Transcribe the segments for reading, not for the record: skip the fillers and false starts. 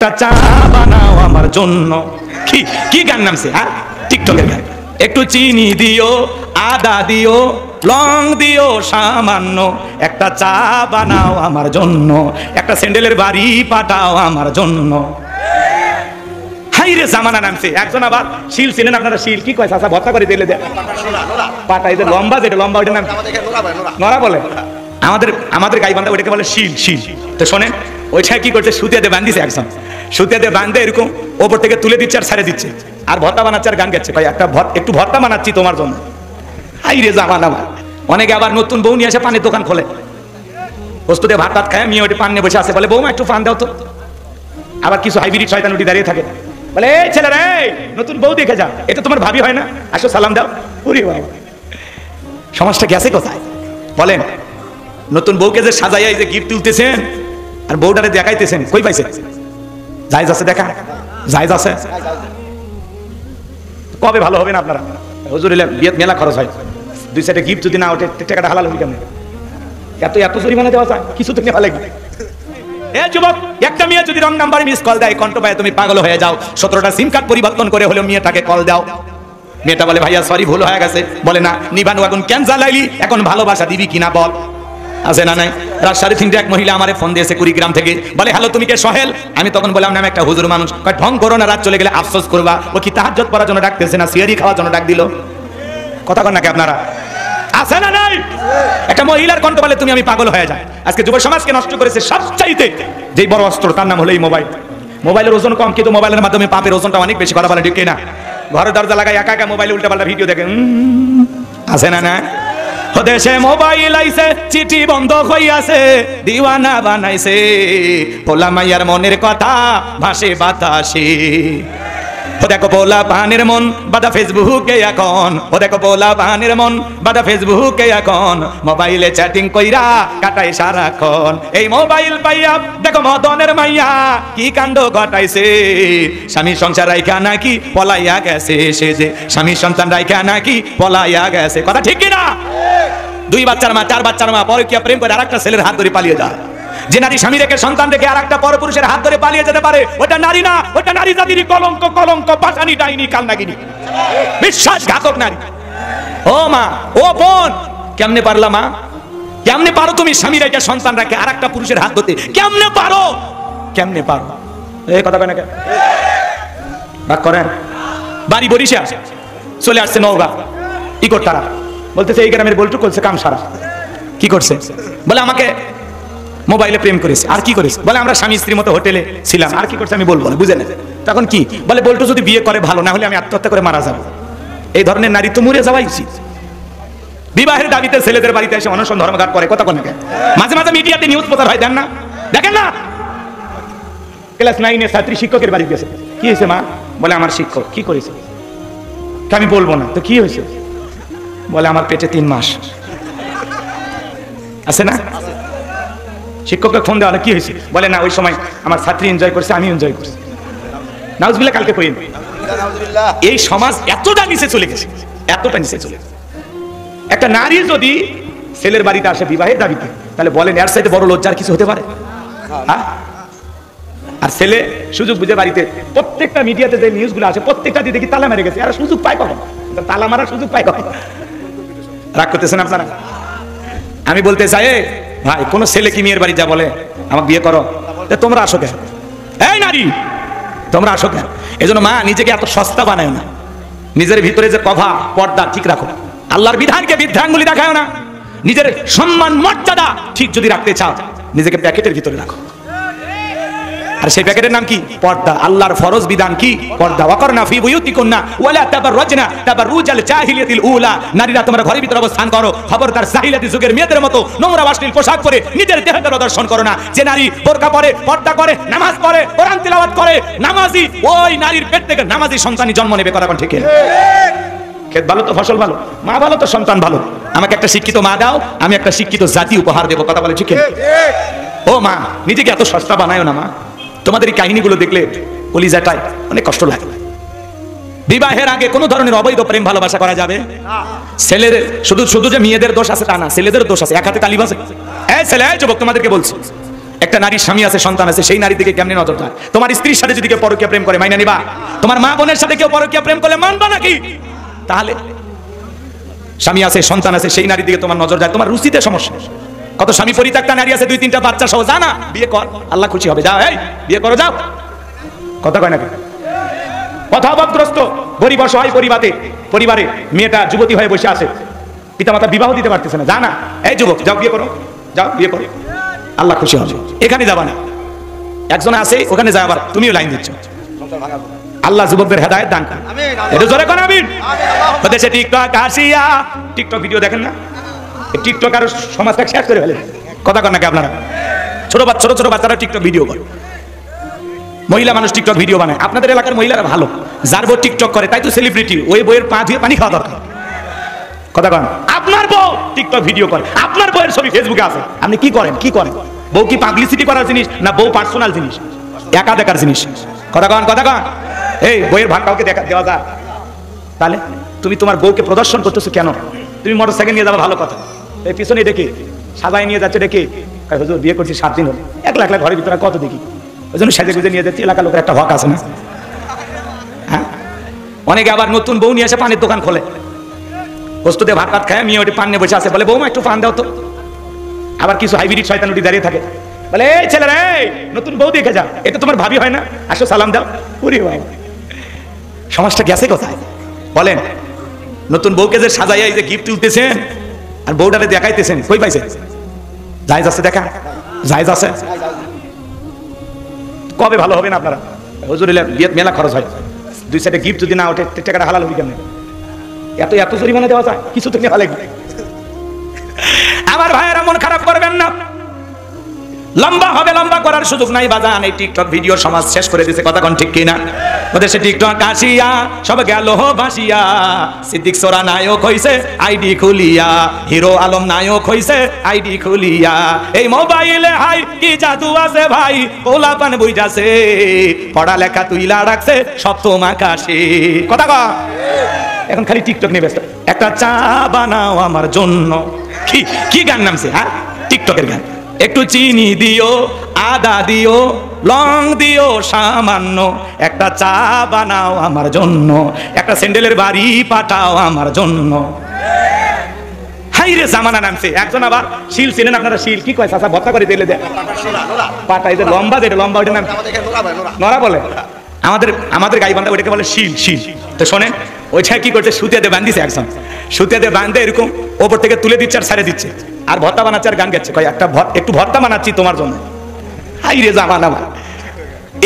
একটা চা বানাও আমার জন্য। কি কি গান নামছে? হ্যাঁ, টিকটকের গান। একটু চিনি দিও, আদা দিও, লং দিও সামান্য, একটা চা বানাও আমার জন্য, একটা স্যান্ডেলের বাড়ি পাঠাও আমার জন্য। হাই রে জামানা নামছে। একজন আবার শিল চিনেন আপনারা? শিল কি কয়? চাচা ভর্তা করে দিলে দেয় পাটা, এই যে লম্বা, যেটা লম্বা ওইটার নাম নড়া বলে। আমাদের গাইবান্ধা ওইটাকে বলে শিল। শিল তো শোনেন, ওইটা কি করছে, সুতিয়াতে বান্ধিছে একজন, সুতিয়াতে বান্ধে এরকম ওপর থেকে তুলে দিচ্ছে আর ছেড়ে দিচ্ছে, আর ভর্তা বানাচ্ছে আর গান গাচ্ছে, ভাই একটু ভর্তা বানাচ্ছি তোমার জন্য। হাই রে জামানা। অনেকে আবার নতুন বউ নিয়ে আসে, পানের দোকান খোলে, বস্তু দিয়ে ভাত ভাত খায়, মেয়ে ওইটা পান নিয়ে বসে আসে, বলে বৌমা একটু পান দাও তো। আবার কিছু হাইব্রিড শয়তান উঠি দাঁড়িয়ে থাকে, বলে এই ছেলেরা, নতুন বউ দেখে যা, এটা তোমার ভাবি হয় না, আসো সালাম দাও। ওরে বাবা, সমাজটা গেছে কোথায় বলেন? নতুন বউকে যে সাজাইয়া এই যে গিফট তুলতেছেন আর বউটারে দেখাইতেছেন, কই পাইছে? জায়েজ আছে দেখা? জায়েজ আছে? কবে ভালো হবে না আপনারা? হুজুর বিয়েত মেলা খরচ হয়, দুই সাইডে গিফট যদি না ওঠে টাকাটা হালাল হবে কেমন? এত জরিমানা দেওয়া যায়, কিছু তো নেওয়া লাগবে। এ যুবক, একটা মেয়ে যদি রং নাম্বার মিস কল দেয়, কণ্ঠ পায়, তুমি পাগল হয়ে যাও, 17টা সিম কার্ড পরিবর্তন করে হলেও মেয়েটাকে কল দাও। মেয়েটা বলে ভাইয়া সরি, ভুল হয়ে গেছে। বলে না, নিবানু এখন কেন জ্বালাইলি, এখন ভালোবাসা দিবি কিনা বল। আছে না নাই? রাত 3:30 এক মহিলা আমারে ফোন দিয়েছে কুড়িগ্রাম থেকে, বলে হ্যালো তুমি কে সোহেল? আমি তখন বললাম না, আমি একটা হুজুর মানুষ। ঢং করো না, রাত চলে গেলে আফসোস করবা। ও কি তাহাজ্জুদ পড়ার জন্য ডাকতেছে না সিয়ারি খাওয়ার জন্য ডাক দিল? কথা কন নাকি আপনারা? আছে না নাই? একটা মহিলার কণ্ঠ বলে তুমি আমি পাগল হয়ে যায়। আজকে যুব সমাজকে নষ্ট করেছে সবচাইতে যেই বড় অস্ত্র, তার নাম হলো এই মোবাইল। মোবাইলের ওজন কম, কিন্তু মোবাইলের মাধ্যমে পাপের ওজনটা অনেক বেশি। কথা বলে ঠিক না? ঘরে দরজা লাগাই একা একা মোবাইলে উল্টাপাল্টা ভিডিও দেখে। আছে না না? দেশে মোবাইল আইছে, চিঠি বন্ধ হইয়াছে, দিওয়ানা বানাইছে, পোলা মাইয়ার মনের কথা ভাসে বাতাসে। ও দেখো পোলা পানের মন বাদা ফেসবুকে এখন, ও দেখো পোলা পানের মন বাদা ফেসবুকে এখন, মোবাইলে চ্যাটিং কইরা কাটায় সারাক্ষণ। এই মোবাইল পাইয়া দেখো মদনের মাইয়া কি কাণ্ড ঘটাইছে, স্বামী সংসার রাইখা নাকি পলাইয়া গেছে, সে যে স্বামী সন্তান রাইখা নাকি পলাইয়া গেছে। কথা ঠিক কিনা? 2 বাচ্চার মা, 4 বাচ্চার মা পরকীয়া প্রেম করে আরেকটা ছেলের হাত ধরে পালিয়ে যায়। যে নারী স্বামী রেখে সন্তান রেখে আরেকটা পরপুরুষের হাত ধরে পালিয়ে যেতে পারে, ওটা নারী না, ওটা নারী জাতির কলঙ্ক, কলঙ্ক, পাশানি, ডাইনি, কালনাগিনী, বিশ্বাসঘাতক নারী। ও মা, ও বোন, কেমনে পারলা মা? কেমনে পারো তুমি স্বামী রেখে সন্তান রেখে আরেকটা পুরুষের হাত ধরতে? কেমনে পারো? কেমনে পারো? এই কথা কয় না কেন? রাগ করেন? বাড়ি বরিশা, চলে আসছে নওগাঁ। কি করতে তারা? বলতেছে এই গ্রামের বলটু করছে কাম সারা। কি করছে? বলে আমাকে মোবাইলে প্রেম করেছে। আর কি করেছে? বলে আমরা স্বামী স্ত্রীর মতো হোটেলে ছিলাম। আর কি করছে আমি বলবো না, বুঝে না। তখন কি বলে? বলটু যদি বিয়ে করে ভালো, না হলে আমি আত্মহত্যা করে মারা যাবো। এই ধরনের নারী তো মরে যাওয়াই উচিত। বিবাহের দাবিতে ছেলেদের বাড়িতে এসে অনশন ধর্মঘট করে। কথা কোন? মাঝে মাঝে মিডিয়াতে নিউজ প্রচার হয়, দেন না? দেখেন না? ক্লাস 9-এর ছাত্রী শিক্ষকের বাড়ি গেছে। কি হয়েছে মা? বলে আমার শিক্ষক। কি করেছে? আমি বলবো না। তো কি হয়েছে? বলে আমার পেটে 3 মাস। আছে না? শিক্ষককে ফোন দেওয়া, কি হয়েছে? বলে না, ওই সময় আমার ছাত্রী এনজয় করছে, আমি এনজয় করছি। নাউজুবিল্লাহ, কালকে কইন। এই সমাজ এতটা নিচে চলে গেছে, এতটা নিচে চলে গেছে। একটা নারী যদি ছেলের বাড়িতে আসে বিবাহের দাবিতে, তাহলে বলেন এর সাথে বড় লজ্জার কিছু হতে পারে? হ্যাঁ? আর ছেলে সুযোগ বুঝে বাড়িতে, প্রত্যেকটা মিডিয়াতে যে নিউজগুলো আছে প্রত্যেকটা দিয়ে দেখি তালা মেরে গেছে। আর সুযোগ পায় কখন? তালা মারার সুযোগ পায় কখন? রাগ করতেছেন আপনারা? আমি বলতে চাই, ভাই কোন ছেলে কি মেয়ের বাড়ি যা বলে আমাকে বিয়ে করো, তোমরা আসো কেন? এই নারী, তোমরা আসো কেন? এজন্য মা, নিজেকে এত সস্তা বানায় না। নিজের ভিতরে যে কভা, পর্দা ঠিক রাখো। আল্লাহর বিধানকে বৃদ্ধাঙ্গুলি দেখায় না। নিজের সম্মান মর্যাদা ঠিক যদি রাখতে চাও, নিজেকে প্যাকেটের ভিতরে রাখো। আর সেই প্যাকেটের নাম কি? পর্দা। আল্লাহর ফরজ বিধান কি? পর্দা। ওয়াকরনা ফি বুয়ুতিকুন্না ওয়ালা তাবাররাজনা তাবাররুজাল জাহিলিয়াতিল উলা। নারীরা তোমরা ঘরের ভিতরে অবস্থান করো, খবরদার জাহিলিয়াতি যুগের মেয়েদের মতো নোংরা অশ্লীল পোশাক পরে নিজের দেহ প্রদর্শন করো না। যে নারী বোরকা পরে, পর্দা করে, নামাজ পড়ে, কোরআন তিলাওয়াত করে, নামাজি, ওই নারীর পেট থেকে নামাজি সন্তানই জন্ম নেবে। কথা কোন ঠিক? ক্ষেত ভালো তো ফসল ভালো, মা ভালো তো সন্তান ভালো। আমাকে একটা শিক্ষিত মা দাও, আমি একটা শিক্ষিত জাতি উপহার দেবো। কথা বলে ঠিক? ও মা, নিজেকে এত সস্তা বানায়ো না মা। তোমাদের এই কাহিনীগুলো দেখলে কলিজাটায় অনেক কষ্ট লাগে। বিবাহের আগে কোনো ধরনের অবৈধ প্রেম ভালোবাসা করা যাবে? ছেলেদের শুধু যে মেয়েদের দোষ আছে তা না, ছেলেদের দোষ আছে। এক হাতে তালি বাজে। এই ছেলে, এই যুবক, তোমাদেরকে বলছি, একটা নারীর স্বামী আছে, সন্তান আছে, সেই নারীর দিকে কেমনে নজর যায়? তোমার স্ত্রীর সাথে যদি কেউ পরকীয়া প্রেম করে মাইনা নিবা? তোমার মা বোনের সাথে কেউ পরকীয়া প্রেম করলে মানবা নাকি? তাহলে স্বামী আছে, সন্তান আছে, সেই নারীর দিকে তোমার নজর যায়, তোমার রুচিতে সমস্যা। কত স্বামী পরিত্যক্তা নারী আছে, 2-3টা বাচ্চা সহ, যা না বিয়ে কর, আল্লাহ খুশি হবে, যাও, এই বিয়ে করো, যাও। কথা কয় নাকি? অভাবগ্রস্ত গরিব অসহায় পরিবারে মেয়েটা যুবতী হয়ে বসে আছে, পিতামাতা বিবাহ দিতে পারতেছে না, যা না, এই যুবক যাও বিয়ে করো, যাও বিয়ে করো, আল্লাহ খুশি হবে। এখানে যাবা না, একজন আছে ওখানে যায়, আবার তুমিও লাইন দিচ্ছ। আল্লাহ যুবকদের হেদায়েত দান করুন, এটা জোরে কোন আমিন। দেশে টিকটক আসিয়া, টিকটক ভিডিও দেখেন না? টিকটক আর সমাজটাকে শেষ করে ফেলে। কথা কন নাকি আপনারা? ছোট বাচ্চারা টিকটক ভিডিও করে, মহিলা মানুষ টিকটক ভিডিও বানায়। আপনাদের এলাকার মহিলারা ভালো, যার বউ টিকটক করে তাই তো সেলিব্রিটি, ওই বইয়ের পা ধুয়ে পানি খাওয়া দরকার। কথা কন, আপনার বউ টিকটক ভিডিও করে, আপনার বউয়ের ছবি ফেসবুকে আছে, আপনি কি করেন? বউ কি পাবলিসিটি করার জিনিস না বউ পার্সোনাল জিনিস, একা দেখার জিনিস? কথা কন এই বইয়ের ভাগ কাউকে দেওয়া যায়? তাহলে তুমি তোমার বউকে প্রদর্শন করতেছো কেন? তুমি মোটরসাইকেল নিয়ে যাবা, ভালো কথা, এই পিছনে ডেকে সাজায় নিয়ে যাচ্ছে, ডেকে হুজুর বিয়ে করছি 7 দিন হলো, একলা ঘরের ভিতরে কত দেখি, ওই জন্য সাজে গুজে নিয়ে যাচ্ছে। এলাকার লোকের একটা হক আছে না? হ্যাঁ, অনেকে আবার নতুন বউ নিয়ে এসে পানের দোকান খোলে, বস্তুতে ভাত খায়, মেয়ে ওটি পান নিয়ে বসে আছে, বলে বৌমা একটু পান দাও তো। আবার কিছু হাইব্রিড শয়তান উঠি দাঁড়িয়ে থাকে, বলে এই ছেলেরা, এই নতুন বউ দেখে যা, এটা তোমার ভাবি হয় না, আসো সালাম দাও। পুরি ভাই, সমাজটা গেছে কোথায় বলেন? নতুন বউকে যে সাজাইয়া এই যে গিফট তুলতেছেন আর বউটারে দেখাইতেছেন, কই পাইছে? জায়েজ আছে দেখা? জায়েজ আছে? কবে ভালো হবেন আপনারা? হুজুর বিয়েত মেলা খরচ হয়, 2 সাইডে গিফট যদি না ওঠে টাকাটা হালাল হবে কেমন? এত জরিমানা দেওয়া যায়? কিছু তো নেওয়া লাগবে। আমার ভাইয়েরা মন খারাপ করবেন না, লম্বা হবে, লম্বা করার সুযোগ নাই বাজান। এই টিকটক ভিডিও সমাজ শেষ করে দিয়েছে, কথা কোন ঠিক কিনা? ওদেশে টিকটক আসিয়া সব গেল ভাসিয়া, সিদ্দিক সোরা নায়ক হইছে আইডি খুলিয়া, হিরো আলম নায়ক হইছে আইডি খুলিয়া। এই মোবাইলে হাই কি জাদু আছে ভাই, পোলাপান বুঝাছে, পড়ালেখা তুইলা রাখছে সপ্তম আকাশে। কথা কয়, এখন খালি টিকটক নিয়ে ব্যস্ত। একটা চা বানাও আমার জন্য, কি গান নামছে? হ্যাঁ, টিকটকের গান। একটু চিনি দিও, আদা দিও, লং দিও সামান্য, একটা চা বানাও আমার জন্য, একটা স্যান্ডেলের বাড়ি পাঠাও আমার জন্য। হাই রে জামানা নামছে। একজন আবার শিল চিনেন আপনারা? শিল কি কয় চাচা? ভর্তা করে দিলে দেয় পাটা, এই যে লম্বা, যেটা লম্বা ওইটা নাম নড়া বলে। আমাদের গাইবান্ধা ওইটাকে বলে শিল। তো শোনেন, ওইটা কি করছে, সুতিয়াতে বান্ধিছে, একজন সুতিয়াতে বান্ধে এরকম ওপর থেকে তুলে দিচ্ছে আর ছাড়ে দিচ্ছে, আর ভর্তা বানাচ্ছে আর গান গাচ্ছে, কয় একটু ভর্তা বানাচ্ছি তোমার জন্য। হাই রে জামানা।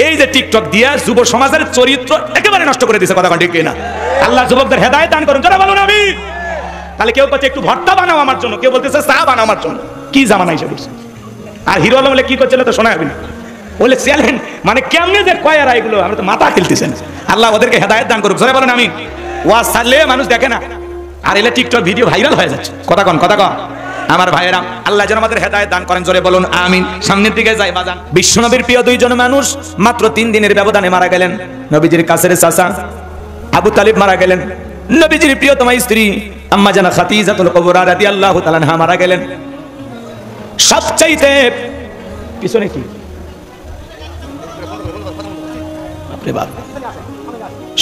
এই যে টিকটক দিয়া যুব সমাজের চরিত্র একেবারে নষ্ট করে দিছে, কথা ঠিক না? আল্লাহ যুবকদের হেদায়েত দান করুন, যারা বলুন আমিন। তাহলে কেউ বলছে একটু ভর্তা বানাও আমার জন্য, কেউ বলতেছে চা বানাও আমার জন্য। কি জামানা এসে বলছে? আর হিরো আলম বলে কি করছিল তো শোনা যাবে না, বলে চ্যালেঞ্জ, মানে কেমনে যে কয় আর এগুলো আমরা তো মাথা খেলতেছেন। আল্লাহ ওদেরকে হেদায়েত দান করুক, যারা বলেন আমিন। ওয়াজ ছাড়লে মানুষ দেখে না, আর এলে টিকটক ভিডিও ভাইরাল হয়ে যাচ্ছে। কথা কন আমার ভাইয়েরা, আল্লাহ যেন আমাদের হেদায়েত দান করেন, জোরে বলুন আমিন। সামনের দিকে যাই বাজান। বিশ্বনবীর প্রিয় 2 জন মানুষ মাত্র 3 দিনের ব্যবধানে মারা গেলেন। নবীজির কাছের চাচা আবু তালিব মারা গেলেন, নবীজির প্রিয়তমা স্ত্রী আম্মা জানা খাদিজাতুল কুবরা রাদিয়াল্লাহু তাআলা আনহা মারা গেলেন। সবচাইতে পিছনে কি আপনি বাবা।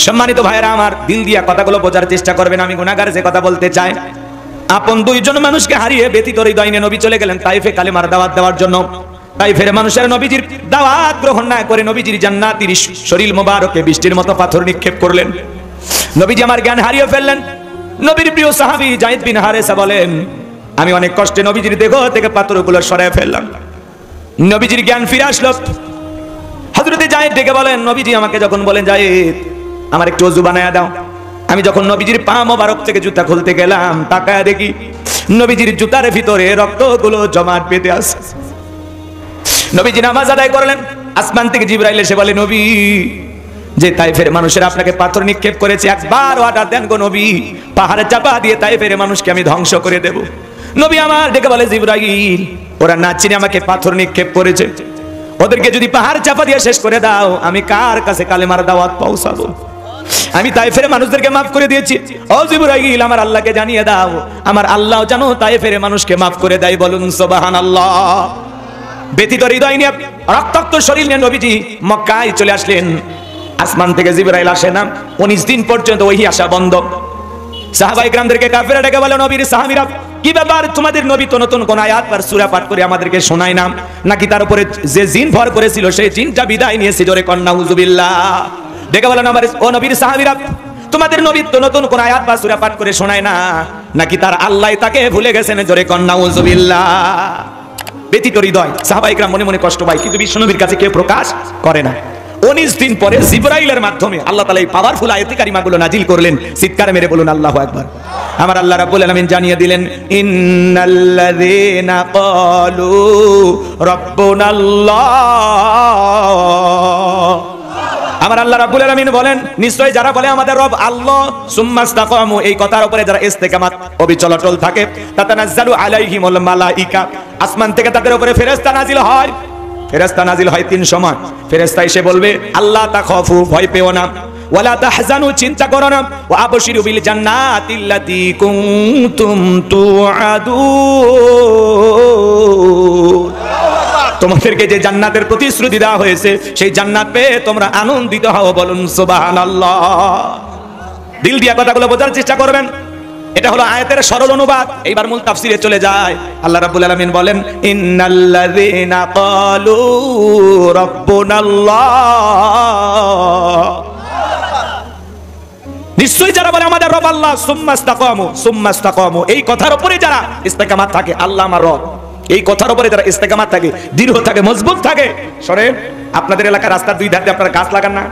সম্মানিত ভাইয়েরা আমার, দিল দিয়া কথাগুলো বোঝার চেষ্টা করবেন। আমি গুনাহগার যে কথা বলতে চাই, আপন 2 জন মানুষকে হারিয়ে ব্যথিত হৃদয় নিয়ে নবী চলে গেলেন তাইফে কালেমার দাওয়াত দেওয়ার জন্য। তাইফের মানুষের নবীজির দাওয়াত গ্রহণ না করে নবীজির জান্নাতের শরীর মোবারকে বৃষ্টির মতো পাথর নিক্ষেপ করলেন। নবীজি আমার জ্ঞান হারিয়ে ফেললেন। নবীর প্রিয় সাহাবী যায়েদ বিন হারেসা বলেন, আমি অনেক কষ্টে নবীজির দেহ থেকে পাথরগুলো সরায় ফেললাম। নবীজির জ্ঞান ফিরে আসলো। হযরতে যায়েদ ডেকে বলেন, নবীজি আমাকে যখন বলেন যায়েদ আমার একটু ওযু বানায়া দাও, আমি যখন নবীজির পা মোবারক থেকে জুতা খুলতে গেলাম, তাকায় দেখি নবীজির জুতার ভিতরে রক্তগুলো জমাট বেঁধে আছে। নবীজি নামাজ আদায় করলেন। আসমান থেকে জিবরাইল এসে বলে, নবী যে তাইফের মানুষের আপনাকে পাথর নিক্ষেপ করেছে, একবার অর্ডার দেন গো নবী, পাহাড়ে চাপা দিয়ে তাইফের মানুষকে আমি ধ্বংস করে দেব। নবী আমার ডেকে বলে, জিবরাইল ওরা না চিনে আমাকে পাথর নিক্ষেপ করেছে, ওদেরকে যদি পাহাড় চাপা দিয়ে শেষ করে দাও, আমি কার কাছে কালেমার দাওয়াত পৌঁছাবো? আমি তাইফের মানুষদেরকে মাফ করে দিয়েছি। ও জিবরাইল আমার আল্লাহকে জানিয়ে দাও, আমার আল্লাহ জানো তাইফের মানুষকে মাফ করে দেয়। বলুন সুবহানাল্লাহ। ব্যথিত হৃদয় নিয়ে, রক্তাক্ত শরীর নিয়ে নবীজি মক্কায় চলে আসলেন। আসমান থেকে জিবরাইল আসে না, 19 দিন পর্যন্ত ওহী আসা বন্ধ। সাহাবায়ে কেরামদেরকে কাফেররা ডেকে বলে, নবীর সাহাবীরা কি ব্যাপার, তোমাদের নবী তো নতুন কোন আয়াত আর সূরা পাঠ করে আমাদেরকে শোনায় না, নাকি তার উপরে যে জিন ভর করেছিল সেই জিনটা বিদায় নিয়েছে? জোরে কর নাউযুবিল্লাহ। ডেকে বলেন, ও নবীর সাহাবীরা, তোমাদের নবী তো নতুন কোন আয়াত বা সূরা পাঠ করে শোনায় না, নাকি তার আল্লাহ তাকে ভুলে গেছেন? জোরে কর নাউযুবিল্লাহ। ব্যথিত হৃদয়, সাহাবায়ে কেরাম মনে মনে কষ্ট পায়, কিন্তু বিশ্বনবীর কাছে কেউ প্রকাশ করে না। 19 দিন পরে জিবরাইলের মাধ্যমে আল্লাহ তাআলা এই পাওয়ারফুল আয়াত কারিমাগুলো নাজিল করলেন। চিৎকার মেরে বলুন আল্লাহু আকবার। আমার আল্লাহ রাব্বুল আলামিন জানিয়ে দিলেন, ইন্নাল্লাযীনা ক্বালু রাব্বুনাল্লাহ। আমার আল্লাহ রাব্বুল আলামিন বলেন, নিশ্চয় যারা বলে আমাদের রব আল্লাহ, সুম্মাস্তাকামু, এই কথার উপরে যারা ইস্তেকামাত অবিচল অটল থাকে, তাতানাজ্জালু আলাইহিমুল মালাইকা, আসমান থেকে তাদের উপরে ফেরেশতা নাজিল হয়। ফেরেশতা নাজিল হয় 3 সময়। ফেরেশতা এসে বলবে, আল্লাহ তাখাফু, ভয় পেও না, ওয়ালা তাহজানু, চিন্তা করো না, ওয়া আবশিরু বিল জান্নাতিল্লাতী কুনতুম তুআদুন, তোমাদেরকে যে জান্নাতের প্রতিশ্রুতি দেওয়া হয়েছে সেই জান্নাত পেয়ে তোমরা আনন্দিত হও। বলুন সুবহানাল্লাহ। দিল দিয়া কথাগুলো বোঝার চেষ্টা করবেন। এটা হলো আয়াতের সরল অনুবাদ। এইবার মূল তাফসিরে চলে যায়। আল্লাহ রাব্বুল আলামিন বলেন, ইন্নাল্লাযীনা ক্বালু রাব্বুনাল্লাহ, নিশ্চয়ই যারা বলে আমাদের রব আল্লাহ, সুম্মাস্তাকামু, এই কথার উপরে যারা ইস্তেকামাত থাকে, আল্লাহ আমার রব, এই কথার উপরে যারা ইস্তেকামাত থাকে, দৃঢ় থাকে, মজবুত থাকে। শোনেন, আপনাদের এলাকার রাস্তার দুই ধারে আপনারা গাছ লাগান না?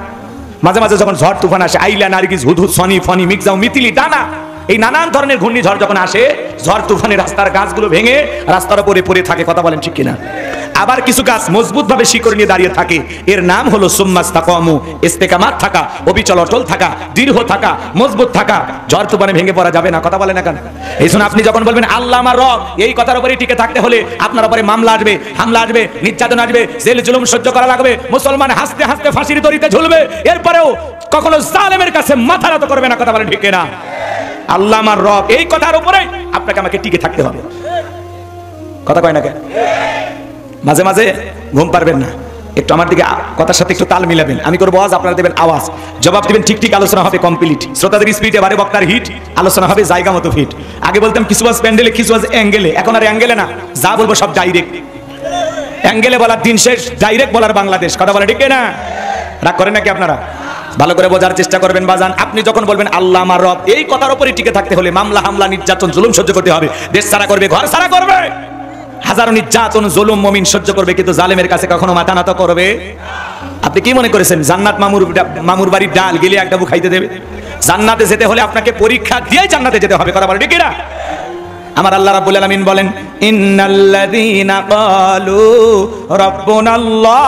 মাঝে মাঝে যখন ঝড় তুফান আসে, আইলা, নারগিস, হুদহুদ, সনি, ফনি, মিগজাও, মিতিলি, ডানা, এই নানান ধরনের ঘূর্ণিঝড় যখন আসে, ঝড় তুফানে রাস্তার গাছগুলো ভেঙে রাস্তার উপরে পড়ে থাকে। কথা বলেন ঠিক কিনা? আবার কিছু গাছ মজবুত ভাবে শিকড় নিয়ে দাঁড়িয়ে থাকে। এর নাম হলো সুম্মাস্তাকামু, ইস্তেকামাত থাকা, অবিচল অটল থাকা, দৃঢ় থাকা, মজবুত থাকা। ঝড় তুফানে ভেঙে পড়া যাবে না। কথা বলেন না কেন? এই জন্য আপনি যখন বলবেন আল্লাহ আমার রব, এই কথার উপরে টিকে থাকতে হলে আপনার উপরে মামলা আসবে, হামলা আসবে, নির্যাতন আসবে, জেল জুলুম সহ্য করা লাগবে। মুসলমান হাসতে হাসতে ফাঁসির দড়িতে ঝুলবে। এরপরেও কখনো জালেমের কাছে মাথা নত করবে না। কথা বলেন ঠিক কিনা? আল্লাহ আমার রব, এই কথার উপরে আপনাকে আমাকে টিকে থাকতে হবে। কথা কয় না কেন? মাঝে মাঝে ঘুম পারবেন না, একটু আমার দিকে কথার সাথে একটু তাল মিলাবেন। আমি করবো আওয়াজ, আপনারা দেবেন আওয়াজ, জবাব দিবেন ঠিক ঠিক। আলোচনা হবে কমপ্লিট, শ্রোতাদের স্পিডে বারে বক্তার হিট, আলোচনা হবে জায়গা মতো ফিট। আগে বলতাম কিছু আজ প্যান্ডেলে, কিছু আজ অ্যাঙ্গেলে, এখন আর অ্যাঙ্গেলে না, যা বলবো সব ডাইরেক্ট। অ্যাঙ্গেলে বলার দিন শেষ, ডাইরেক্ট বলার বাংলাদেশ। কথা বলে ঠিক না? রাগ করেন নাকি আপনারা? ভালো করে বোঝার চেষ্টা করবেন বাজান। আপনি যখন বলবেন আল্লাহ আমার রব, এই কথার উপরে টিকে থাকতে হলে মামলা, হামলা, নির্যাতন, জুলুম সহ্য করতে হবে। দেশ ছাড়া করবে, ঘর ছাড়া করবে, হাজারো নির্যাতন, জুলুম মুমিন সহ্য করবে, কিন্তু জালেমের কাছে কখনো মাথা নত করবে। আপনি কি মনে করেছেন জান্নাত মামুর বাড়ির ডাল গেলে এক ডাবু খাইতে দেবে? জান্নাতে যেতে হলে আপনাকে পরীক্ষা দিয়ে জান্নাতে যেতে হবে। কথা বলে ঠিক না? আমার আল্লাহ রাব্বুল আলামিন বলেন, ইন্নাল্লাযীনা ক্বালু রাব্বুনাল্লাহ,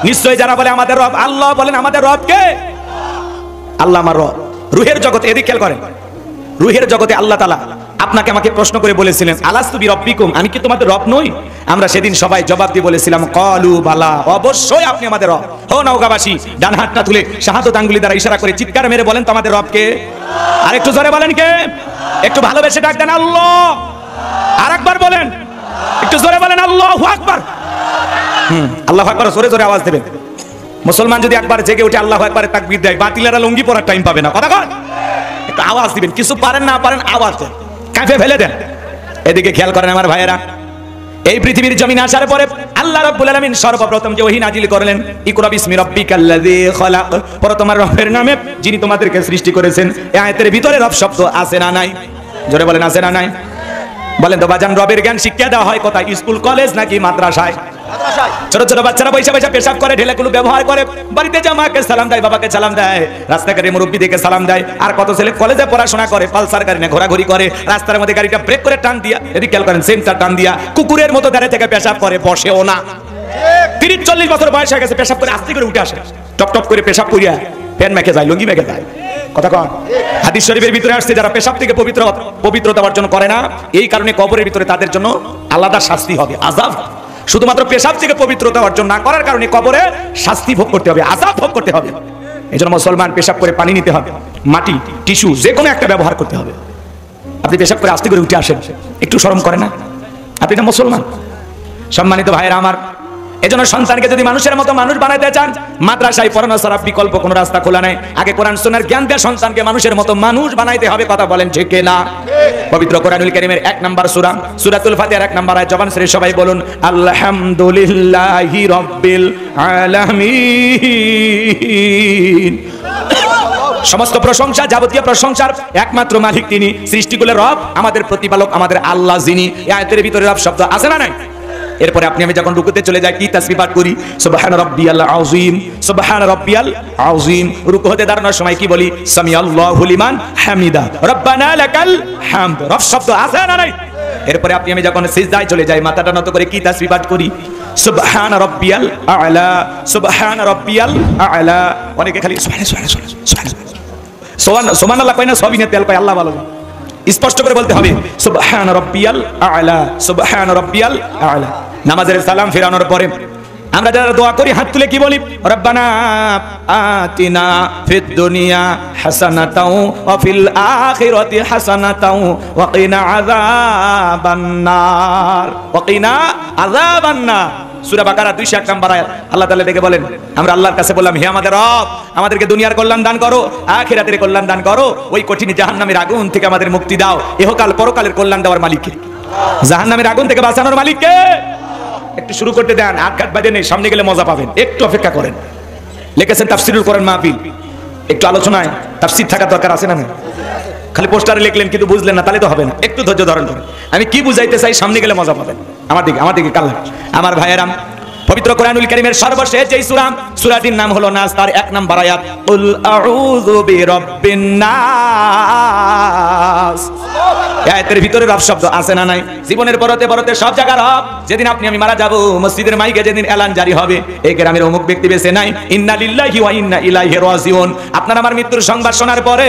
নিশ্চয় যারা বলে আমাদের রব আল্লাহ, বলেন আমাদের রব কে? আল্লাহ আমার রব। রুহের জগতে, এদিকে খেয়াল করেন, রুহের জগতে আল্লাহ তাআলা আপনাকে আমাকে প্রশ্ন করে বলেছিলেন, আলাস্তু বিরব্বিকুম, আমি কি তোমাদের রব নই? আমরা সেদিন সবাই জবাব দিয়ে বলেছিলাম, ক্বালু বালা, অবশ্যই আপনি আমাদের রব। ও নওগাঁবাসী, ডান হাতটা তুলে শাহাদাত আঙ্গুলি দ্বারা ইশারা করে চিৎকার মেরে বলেন তো আমাদের রব কে? আর একটু জোরে বলেন কে? একটু ভালোবেসে ডাক দেন আল্লাহ। আরেকবার বলেন, একটু জোরে বলেন আল্লাহু আকবার। আল্লাহু আকবার জোরে জোরে আওয়াজ দেবেন। মুসলমান যদি একবার জেগে উঠে আল্লাহু আকবারে তাকবীর দেয়, বাতিলেরা লুঙ্গি পরার টাইম পাবে না। কথা কন, একটু আওয়াজ দিবেন। কিছু পারেন না পারেন, আওয়াজ দেন, কাঁপে ফেলে দেন। এদিকে খেয়াল করেন আমার ভাইয়েরা, এই পৃথিবীর জমিনে আসার পরে আল্লাহ রাব্বুল আলামিন সর্বপ্রথম যে ওহী নাজিল করলেন, ইকরা বিসমি রাব্বিকাল্লাযী খালাক, পরে তোমার রবের নামে যিনি তোমাদেরকে সৃষ্টি করেছেন। এই আয়াতের ভিতরে রব শব্দ আছে না নাই? জোরে বলেন আছে না নাই? বলেন তো বাজান, রবের জ্ঞান শিক্ষা দেওয়া হয় কোথায়? স্কুল, কলেজ নাকি মাদ্রাসায়? ছোট ছোট বাচ্চারা বৈশা বৈশা পেশাব করে, ঢেলাগুলো ব্যবহার করে, বাড়িতে যা মাকে সালাম দেয়, বাবাকে সালাম দেয়, রাস্তাঘাটে মুরব্বীদেরকে সালাম দেয়। আর কত ছেলে কলেজে পড়াশোনা করে, পালসার গাড়ি নিয়ে ঘোরাঘুরি করে, রাস্তার মধ্যে গাড়িটা ব্রেক করে টান দিয়া, এদিকে খেয়াল করেন, সেন্টার টান দিয়া কুকুরের মতো দাঁড়িয়ে থেকে পেশাব করে, বসেও না। 30-40 বছর বয়স হয়ে গেছে, পেশাব করে আস্তে করে উঠে আসে, টপ টপ করে পেশাব করিয়া প্যান মেখে যায়, লুঙ্গি মেখে যায়। কথা কন, হাদিস শরীফের ভিতরে আসছে, যারা পেশাব থেকে পবিত্রতা অর্জন করে না, এই কারণে কবরের ভিতরে তাদের জন্য আলাদা শাস্তি হবে, আযাব। শুধুমাত্র পেশাব থেকে পবিত্রতা অর্জন না করার কারণে কবরে শাস্তি ভোগ করতে হবে, আযাব ভোগ করতে হবে। এই জন্য মুসলমান পেশাব করে পানি নিতে হবে, মাটি, টিস্যু যে কোনো একটা ব্যবহার করতে হবে। আপনি পেশাব করে আস্তে করে উঠে আসেন, একটু শরম করে না? আপনি না মুসলমান। সম্মানিত ভাইরা আমার, এজন্য সন্তানকে যদি মানুষের মতো মানুষ বানাতে চান, মাদ্রাসায় পড়ানো ছাড়া বিকল্প কোনো রাস্তা খোলা নাই। আগে কোরআন সুন্নাহর জ্ঞান দিয়ে সন্তানকে মানুষের মতো মানুষ বানাইতে হবে। কথা বলেন ঠিক না? পবিত্র কোরআনুল কারীমের 1 নম্বর সূরা সূরাতুল ফাতিহার 1 নম্বর আয়াত জবান ছেড়ে সবাই বলুন আলহামদুলিল্লাহি রাব্বিল আলামিন। সমস্ত প্রশংসা, যাবতীয় প্রশংসার একমাত্র মালিক তিনি, সৃষ্টিকুলের রব, আমাদের প্রতিপালক, আমাদের আল্লাহ যিনি। এই আয়াতের ভিতরে রব শব্দ আছে না নাই? এরপরে আপনি আমি যখন রুকুতে চলে যাই কি তাসবিহ পাঠ করি? সুবহান রাব্বিয়াল আযীম, সুবহান রাব্বিয়াল আযীম। রুকু হতে দাঁড়ানোর সময় কি বলি? সামিআল্লাহু লিমান হামিদা, রব্বানা লাকাল হামদ। রব শব্দ আছে না নাই? এরপরে আপনি আমি যখন সিজদায় চলে যাই, মাথাটা নত করে কি তাসবিহ পাঠ করি? সুবহান রাব্বিয়াল আ'লা, সুবহান রাব্বিয়াল আ'লা। অনেকে খালি সুবহানাল্লাহ কয় না, সবই না তেল পায়, আল্লাহ ভালো। স্পষ্ট করে বলতে হবে সুবহান রাব্বিয়াল আ'লা, সুবহান রাব্বিয়াল আ'লা। নামাজের সালাম ফেরানোর পরে আমরা যারা দোয়া করি হাত তুলে কি বলি? রব্বানা আতিনা ফিদ দুনিয়া হাসানাতাও ওয়া ফিল আখিরাতি হাসানাতাও ওয়া কিনা আযাবান নার, ওয়া কিনা আযাবান নার। সূরা বাকারা 201 নম্বর আয়াত। আল্লাহ তাআলা ডেকে বলেন, আমরা আল্লাহর কাছে বললাম, হে আমাদের রব, আমাদেরকে দুনিয়ার কল্যাণ দান করো, আখিরাতের কল্যাণ দান করো, ওই কঠিন জাহান্নামের আগুন থেকে আমাদের মুক্তি দাও। ইহকাল পরকালের কল্যাণ দেওয়ার মালিক কে? জাহান্নামের আগুন থেকে বাঁচানোর মালিক কে? একটু শুরু করতে দেন, আটঘাট বাজে নেই, সামনে গেলে মজা পাবেন, একটু অপেক্ষা করেন। লিখেছেন তাফসীরুল কোরআন মাহফিল, একটু আলোচনায় তাফসীর থাকা দরকার আছে না? খালি পোস্টারে লিখলেন কিন্তু বুঝলেন না, তাহলে তো হবে না। একটু ধৈর্য ধরেন। আমি কি বুঝাইতে চাই সামনে গেলে মজা পাবেন। আমার দিকে কাল আমার ভাইয়েরাম, পবিত্র কোরআনুল কারীমের সর্বশেষ যেই সূরা, সূরাটির নাম হলো নাস, তার 1 নম্বর আয়াত, কুল আউযু বিরাব্বিন নাস। আয়াতের ভিতরে রব শব্দ আছে না নাই? জীবনের পরতে পরতে সব জায়গার রব। যেদিন আপনি আমি মারা যাব, মসজিদের মাইকে যেদিন এলান জারি হবে, এই গ্রামের অমুক ব্যক্তি বেঁচে নাই, ইন্না লিল্লাহি ওয়া ইন্না ইলাইহি রাজিউন। আপনার আমার মৃত্যুর সংবাদ শোনার পরে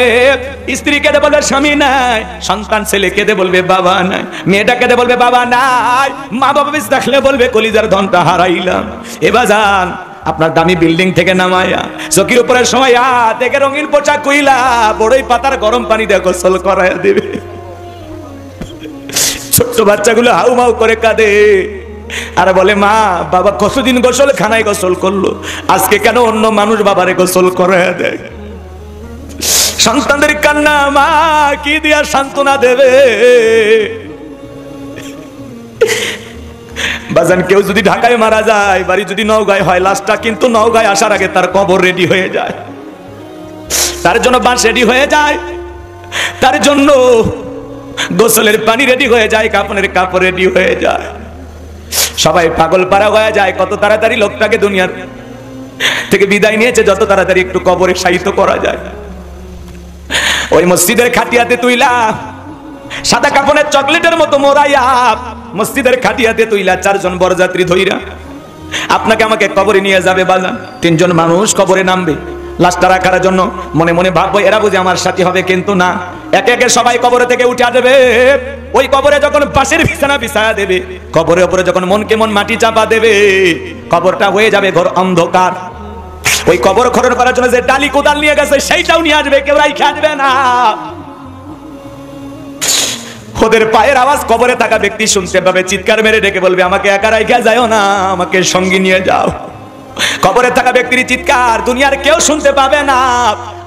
স্ত্রী কেঁদে বলবে স্বামী নাই, সন্তান ছেলে কেঁদে বলবে বাবা নাই, মেয়েটা কেঁদে বলবে বাবা নাই, মা বাবা বেঁচে থাকলে বলবে কলিজার ধনটা হারাইলাম। এবার যান আপনার দামি বিল্ডিং থেকে নামায়া চকির উপরে শোয়া দেখে রঙিন পোশাক কইলা বড়ই পাতার গরম পানি দিয়ে গোসল করায়া দেবে। ছোট্ট বাচ্চাগুলো হাউমাউ করে কাঁদে আর বলে, মা বাবা কতদিন গোসল খানায় গোসল করলো, আজকে কেন অন্য মানুষ বাবারে গোসল করায়া দেয়? সন্তানদের কান্না মা কি দিয়া সান্ত্বনা দেবে? বাজান, কেউ যদি ঢাকায় মারা যায়, বাড়ি যদি নওগাঁয় হয়, লাশটা কিন্তু নওগাঁয় আসার আগে তার কবর রেডি হয়ে যায়, তার জন্য বাঁশ রেডি হয়ে যায়, তার জন্য গোসলের পানি রেডি হয়ে যায়, কাপড়ের কাপড় রেডি হয়ে যায়। সবাই পাগল পারা হয়ে যায় কত তাড়াতাড়ি লোকটাকে দুনিয়ার থেকে বিদায় নিয়েছে, যত তাড়াতাড়ি একটু কবরে শায়িত করা যায়। ওই মসজিদের খাটিয়াতে তুইলা সাদা কাপড়ের চকলেটের মতো মোড়াইয়া মসজিদের খাটিয়াতে তুইলা 4 জন বরযাত্রী ধইরা আপনাকে আমাকে কবরে নিয়ে যাবে। বাজান, 3 জন মানুষ কবরে নামবে, লাশটা রাখার জন্য মনে মনে ভাববো এরা বুঝে আমার সাথী হবে, কিন্তু না, একে একে সবাই কবরে থেকে উঠে আসবে। ওই কবরে যখন পাশের বিছানা বিছায়া দেবে, কবরের উপরে যখন মনকে মন মাটি চাপা দেবে, কবরটা হয়ে যাবে ঘর অন্ধকার। ওই কবর খনন করার জন্য যে ডালি কোদাল নিয়ে গেছে সেইটাও নিয়ে আসবে, কেউ রাইখে আসবে না। ওদের পায়ের আওয়াজ কবরে থাকা ব্যক্তি শুনতে পাবে, চিৎকার মেরে ডেকে বলবে, আমাকে একা রাইখা যাও না, আমাকে সঙ্গী নিয়ে যাও। কবরে থাকা ব্যক্তির চিৎকার দুনিয়ার কেউ শুনতে পাবে না।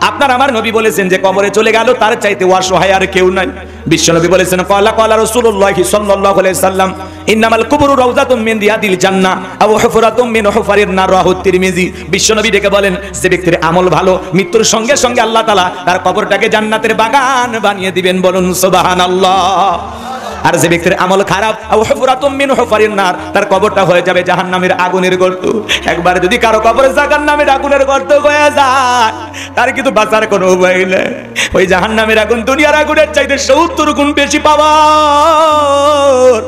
আপনার আমার নবী বলেছেন যে কবরে চলে গেল তার চাইতে অসহায় আর কেউ নাই। বিশ্বনবী বলেছেন, ক্বালা ক্বালা রাসূলুল্লাহ সাল্লাল্লাহু আলাইহি সাল্লাম, ইন্নামাল কুবুরু রাউযাতুম মিন রিয়াদিল জান্নাহ আও হুফরাতুম মিন হুফারিন নার, রাহু তিরমিজি। বিশ্বনবী ডেকে বলেন, যে ব্যক্তির আমল ভালো, মৃত্যুর সঙ্গে সঙ্গে আল্লাহ তাআলা তার কবরটাকে জান্নাতের বাগান বানিয়ে দিবেন, বলুন সুবহানাল্লাহ। আর যে ব্যক্তির আমল খারাপ, আও হুফরাতুম মিন হুফারিন নার, তার কবরটা হয়ে যাবে জাহান্নামের আগুনের গর্ত। একবার যদি কারো কবরে জাহান্নামের আগুনের গর্ত হয়ে যায়, তার কিন্তু বাঁচার কোনো উপায় নেই। ওই জাহান্নামের আগুন দুনিয়ার আগুনের চাইতে 70 গুণ বেশি পাওয়ার।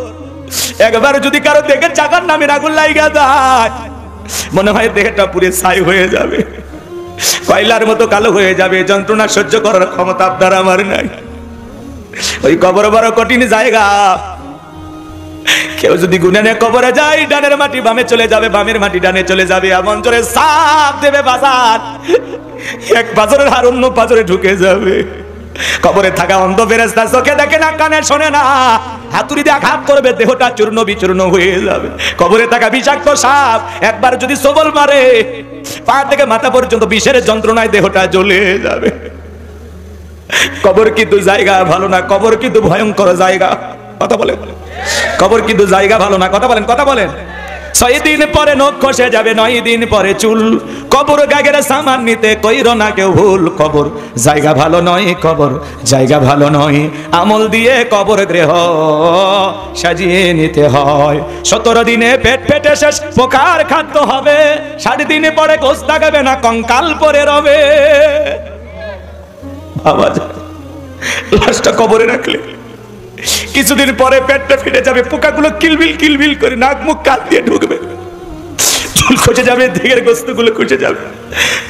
একবার যদি কারো দেখে জাহান্নামের আগুন লাগা যায়, মনে হয় দেহটা পুরো ছাই হয়ে যাবে, কয়লার মতো কালো হয়ে যাবে। যন্ত্রণা সহ্য করার ক্ষমতা আপনার আমার নাই। ওই কবর বড় কঠিন জায়গা। কেউ যদি গুনে নিয়ে কবরে যায়, ডানের মাটি বামে চলে যাবে, বামের মাটি ডানে চলে যাবে, এমন জোরে সাপ দেবে বাজার, এক পাথরের হার অন্য পাথরে ঢুকে যাবে। কবরে থাকা অন্ধ ফেরেশতা চোখে দেখে না, কানে শোনে না, হাতুড়ি দিয়ে আঘাত করবে, দেহটা চূর্ণ বিচূর্ণ হয়ে যাবে। কবরে থাকা বিষাক্ত সাপ একবার যদি সবল মারে, পা থেকে মাথা পর্যন্ত বিষের যন্ত্রণায় দেহটা জ্বলে যাবে। কবর কিন্তু জায়গা ভালো না, কবর কিন্তু ভয়ঙ্কর জায়গা। কথা বলেন, কবর কিন্তু জায়গা ভালো না। কথা বলেন, কথা বলেন। 6 দিন পরে নখ খসে যাবে, 9 দিন পরে চুল। কবর গাগের সামান নিতে কইরো না কেউ ভুল। কবর জায়গা ভালো নয়, কবর জায়গা ভালো নয়। আমল দিয়ে কবর গৃহ সাজিয়ে নিতে হয়। 17 দিনে পেট পেটে শেষ, পোকার খাদ্য হবে। 60 দিনে পরে গোশ থাকবে না, কঙ্কাল পরে রবে। বাবা লাশটা কবরে রাখলে কিছুদিন পরে পেটটা ফেটে যাবে, পোকাগুলো কিলবিল কিলবিল করে নাক মুখ কান দিয়ে ঢুকবে, চুল খসে যাবে, দেহের গোস্তগুলো খসে যাবে।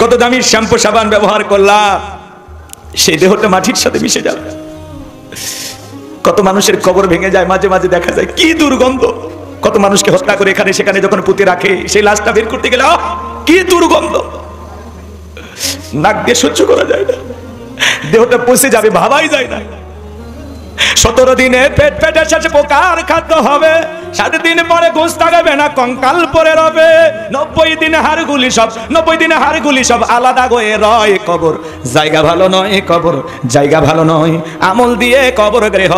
কত দামি শ্যাম্পু সাবান ব্যবহার করলাম, সেই দেহটা মাটির সাথে মিশে যাবে। কত মানুষের কবর ভেঙে যায়, মাঝে মাঝে দেখা যায় কি দুর্গন্ধ। কত মানুষকে হত্যা করে এখানে সেখানে যখন পুঁতে রাখে, সেই লাশটা বের করতে গেলে কি দুর্গন্ধ, নাক দিয়ে সহ্য করা যায় না, দেহটা পচে যাবে, ভাবাই যায় না। 17 দিনে পেট পেটে শেষে পোকার খাদ্য হবে। 60 দিন পরে গোশ থাকবে না, কঙ্কাল পরে রবে। 90 দিনে হাড়গুলি সব, 90 দিনে হাড়গুলি সব আলাদা হয়ে রয়। কবর জায়গা ভালো নয়, কবর জায়গা ভালো নয়। আমল দিয়ে কবর গৃহ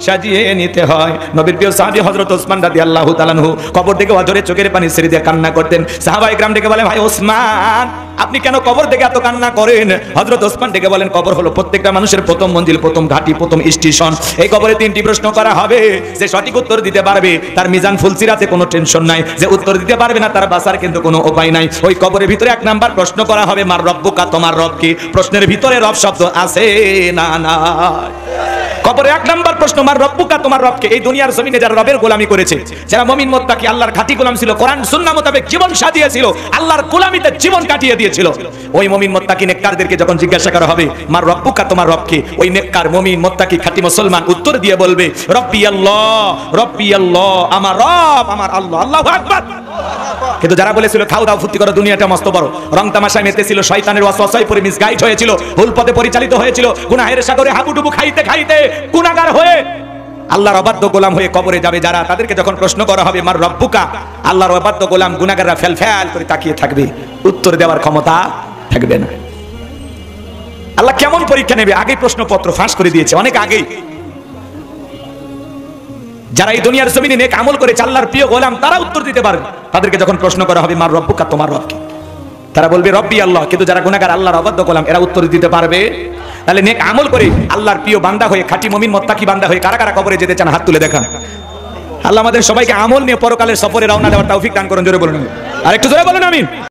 সাজিয়ে নিতে হয়। নবীর প্রিয় সাহাবী হযরত ওসমান রাদিয়াল্লাহু তাআলা আনহু কবর থেকে অঝরে চোখের পানি ছেড়ে দিয়ে কান্না করতেন। সাহাবায়ে কেরাম ডেকে বলে, ভাই ওসমান, আপনি কেন কবর থেকে এত কান্না করেন? হযরত ওসমান ডেকে বলেন, কবর হলো প্রত্যেকটা মানুষের প্রথম মঞ্জিল, প্রথম ঘাঁটি, প্রথম স্টেশন। এই কবরে 3টি প্রশ্ন করা হবে। যে সঠিক উত্তর দিতে পারবে তার মিজান ফুলসিরাতে কোনো টেনশন নাই, যে উত্তর দিতে পারবে না তার বাঁচার কিন্তু কোনো উপায় নাই। ওই কবরের ভিতরে 1 নাম্বার প্রশ্ন করা হবে, মার রব্বুকা, তোমার রব কি? প্রশ্নের ভিতরে রব শব্দ আছে না না? কবরে 1 নাম্বার প্রশ্ন, মার রব্বুকা, তোমার রব কে? এই দুনিয়ার জমিনে যারা রবের গোলামি করেছে, যারা মুমিন মুত্তাকি আল্লাহর খাঁটি গোলাম ছিল, কোরআন সুন্নাহ মোতাবেক জীবন সাজিয়েছিল, আল্লাহর গোলামিতে জীবন কাটিয়ে দিয়েছিল, ওই মুমিন মুত্তাকি নেককারদেরকে যখন জিজ্ঞাসা করা হবে, মার রব্বুকা, তোমার রব কে? ওই নেককার মুমিন মুত্তাকি খাঁটি মুসলমান উত্তর দিয়ে বলবে, রব্বি আল্লাহ, রব্বি আল্লাহ, আমার রব আমার আল্লাহ। আল্লাহু আকবার। কিন্তু যারা বলেছিল খাও দাও ফুর্তি করো, দুনিয়াটা মস্ত বড়, রং তামাশায় মেতেছিল, শয়তানের ওয়াসওয়াসায় পড়ে মিসগাইড হয়েছিল, ভুল পথে পরিচালিত হয়েছিল, গুনাহের সাগরে হাবুডুবু খাইতে খাইতে গুনাহগার হয়ে আল্লাহর অবাধ্য গোলাম হয়ে কবরে যাবে যারা, তাদেরকে যখন প্রশ্ন করা হবে, মার রব্বুকা, আল্লাহর অবাধ্য গোলাম গুনাহগাররা ফেল ফেল করে তাকিয়ে থাকবে, উত্তর দেওয়ার ক্ষমতা থাকবে না। আল্লাহ কেমন পরীক্ষা নেবে? আগেই প্রশ্নপত্র ফাঁস করে দিয়েছে, অনেক আগেই। যারা এই দুনিয়ার জমিনে নেক আমল করেছে, আল্লাহর প্রিয় গোলাম, তারা উত্তর দিতে পারবে। তাদেরকে যখন প্রশ্ন করা হবে, মার রব্বুকা, তোমার রব কি? তারা বলবে রব্বি আল্লাহ। কিন্তু যারা গুনাহগার, আল্লাহর অবাধ্য গোলাম, এরা উত্তর দিতে পারবে। তাহলে নেক আমল করে আল্লাহর প্রিয় বান্দা হয়ে, খাঁটি মুমিন মুত্তাকি বান্দা হয়ে কারা কারা কবরে যেতে চান? হাত তুলে দেখান। আল্লাহ আমাদের সবাইকে আমল নিয়ে পরকালের সফরে রওনা দেওয়ার তৌফিক দান করুন। জোরে বলুন, আর একটু জোরে বলুন আমিন।